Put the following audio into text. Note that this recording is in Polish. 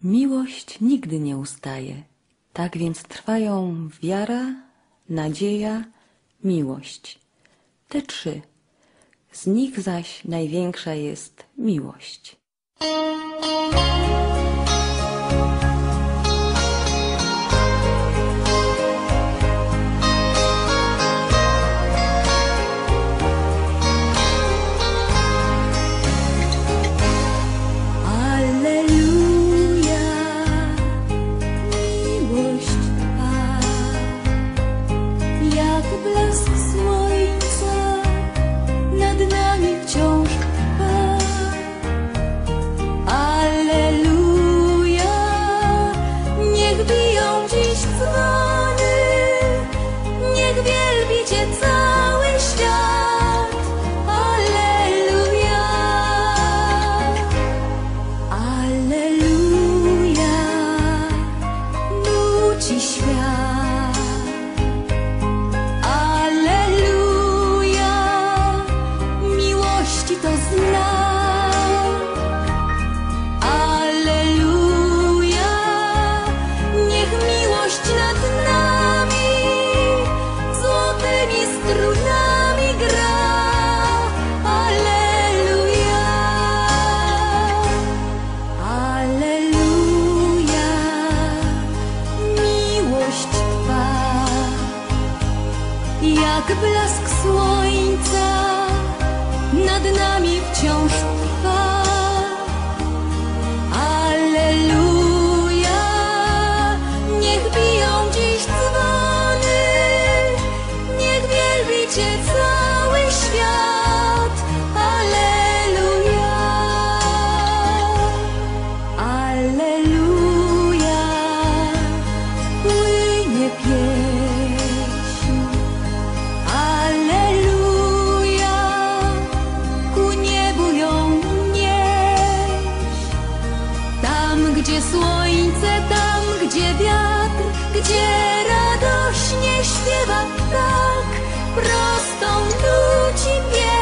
Miłość nigdy nie ustaje, tak więc trwają wiara, nadzieja, miłość. Te trzy. Z nich zaś największa jest miłość. Jak blask słońca nad nami wciąż trwa. Alleluja, niech biją dziś dzwony, niech wielbi Cię cały świat. Alleluja, alleluja, płynie pieśń. Gdzie słońce, tam gdzie wiatr, gdzie radośnie śpiewa ptak, prostą nuci pieśń.